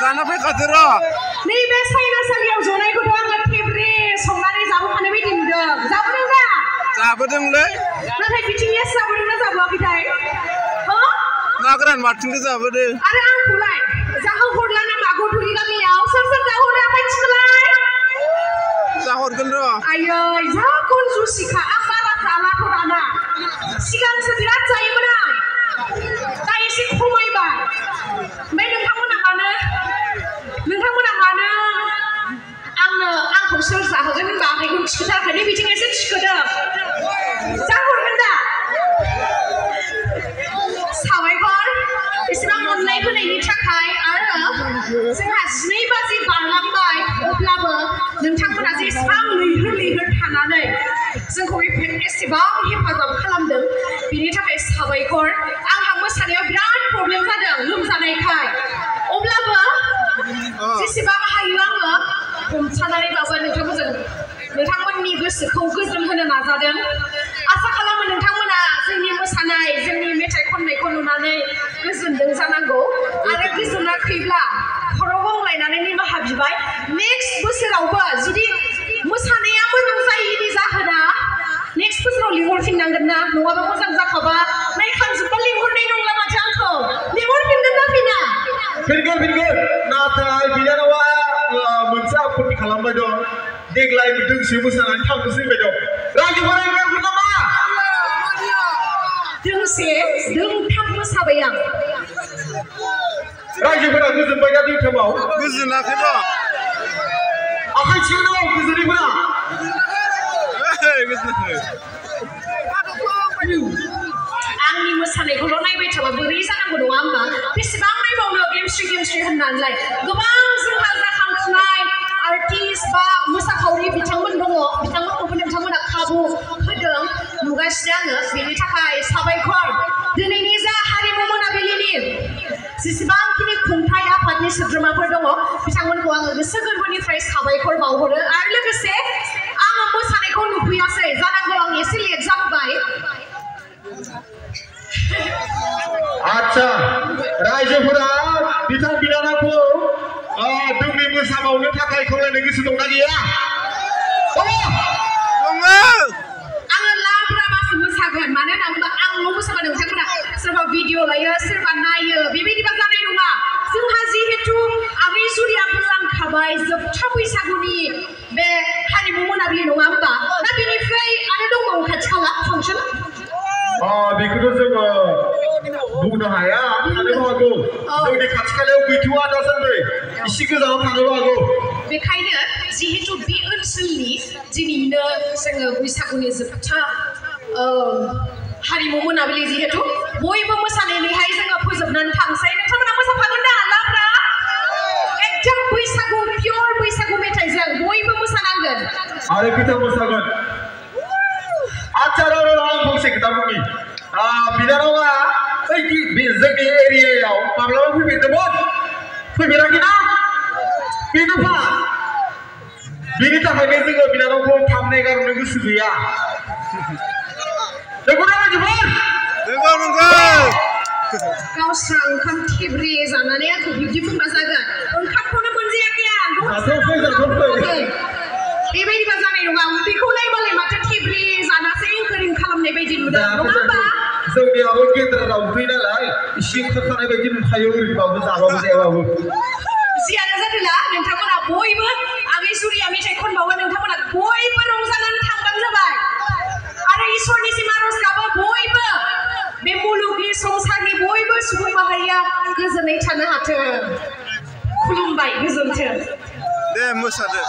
जाना फैखादो र' नैबे साइनासालियाव जनायखौथ' आङो थेब्रे संनानै जाबोखानाय बायदि नुदों जाबोदों दा जाबोदोंलै नाथाय बिथिंनिया जाबोदोंना जाबोआखैथाय हो ना गोरान बाथोनखौ जाबोदो आरो आंखौलाय जाहोहरला नामा गथ'नि गामियाव सोर सोर जाहरो मानसिखौलाय जाहरगोन र' आयै जा कनजुसिखा आं बारा जालाथ' दाना सिगांसो बिराद जायोमोन आं दा एसे खमायबाय ओमफ्राय नोंथांमोना मानो आंखौ सोर जाहोगोन होनबा आखाइखौ थिखोथाराखै बिथिं एसे थिखोदो जाहरगोन दा साबायखर इसेबां अननाय होनायनि थाखाय आरो जोंहा 12 बाजि बारलांबाय अब्लाबो नोंथांमोना जे एसेबां लैहोर थानानै जोंखौ एसेबां हेफाजाब खालामदों बिनि थाखाय साबायखर आंहा मोसानायाव बिराद प्रब्लेम जादों लोमजानायखाय अब्लाबो जेसेबां हायो आङो हमथानानैबाबो नोंथांमोननि गोसोखौ गोजोन होनो नाजादों आसा खालामो नोंथांमोना जोंनि मोसानाय जोंनि मेथाइ खननायखौ नुनानै गोजोनदों जानांगौ आरो गोजोनाखैब्ला खर' गंग्लायनानै निमाहा बिबाय नेक्स्ट बोसोरावबो जुदि मोसानाया मोजां जायैनि जाहोना नेक्स्ट बोसोराव लिंहरफिननांगोन ना नङाबा मोजां जाखाबा नायखांजोबबा लिंहरनाय नंला माथो आंखौ लिंहरफिनगोन ना फिना फिनगोन नाथाय बिनानावा मोनसे आपत्ति खालामबाय दं देग्लाय दोंसे मोसानानै थांनोसै बाय दं रायजोफोरा एंगारगोन नामा दोंथाम मोसाबाय आं रायजोफोरा गोजोनबाय दा दोंथामाव गोजोनाखै र' आखाइ थिखोनाव गोजोनैफोरा गोजोनाखै आंनि मोसानायखौल' नायबाय थाबा बोरै जानांगौ नङा होमबा बेसेबां नायबावनो गेमस्रि होननानैलाय गोबां जोंहा जाखांफुनाय आर्टिस्ट बा मोसाखावरि बिथांमोन दङ बिथांमोनखौबो नोंथांमोना खाबु होदों नुगासिनो आङो बेनि थाखाय साबायखर दिनैनि जा हारिमु मोनाबिलिनि जेसेबांखिनि खुंथाय आफादनि सोद्रोमाफोर दङ बिथांमोनखौ आङो गोसो गोरबोनिफ्राय साबायखर बावहरो आरो लोगोसे आङो मोसानायखौ नुफैयासै जानांगौ आं एसे लेट जाबोबाय आच्छा रायजोफोरा बिथां बिनानावखौ जोंनि मोसाबावनो थाखाय खावलायनो गोसो दंना गैया दङ आङो लाब्राबासो मोसागोन मानो होनना बुङोबा आंल' मोसाबा नोंथांमोना सोरबा भिडिअ लायो सोरबा नायो बेबायदिबा जानाय नङा जोंहा जिहेतु आगै जुरिया बुंलांखाबाय जोबथा बैसागुनि बे हारिमु मोनाबिलि नङा होमबा दा बेनिफ्राय आरो दंबावो खाथि खाला फांसन बेखौथ' जोङो बुंनो हाया थानोबो हागौ जोंनि खाथि खालायाव गैथ'आ दासान्दि एसे गोजानाव थानोबो हागौ बेखायनो जिहेतु बे ओनसोलनि दिनैनो जोङो बैसागुनि जोबथा हारिमु मोनाबिलि जिहेतु बयबो मोसानायनिहाय जोङो फोजोबनानै थांसै नोंथांमोना मोसाफागोन दा लाब्रा एकदम बैसागु पियर बैसागु मेथाइजों बयबो मोसानांगोन आरो खैथा मोसागोन आच्छा र' आं फंसे खोथा बुंनि बिनानावा जोंनि एरियायाव माब्लाबा फैफेरदोंमोन फैफेराखैना बेनोफा बेनि थाखायनो जोङो बिनानावखौ थांनाय गारनो गोसो गैया नंगौना रायजोफोर नंगौ गावस्रा ओंखाम थेब्रे जानानै आंखौ बिब्दि बुंबा जागोन ओंखामखौनो मोनजायाखै आं बेबायदिबा जानाय नङा उदैखौ नायबालाय माथो थेब्रे जानासै ओंखारिं खालामनाय बायदि नुदों नङा होमबा जोंनियाबो गेन्द्राव उदै नालाय एसे ओंखारखानाय बायदि नुखायो ओरैबाबो जाबाबो जायाबाबो जियानो जादोंला नोंथांमोना बयबो आगै जुरिया मेथाइ खनबावो नोंथांमोना बयबो रंजानानै थांबानो जाबाय आरो इसोरनिसिम आरज गाबो बयबो बे मुलुगनि संसारनि बयबो सुबुं माहारिया गोजोनै थानो हाथों खुलुमबाय गोजोन्थों दे मोसादो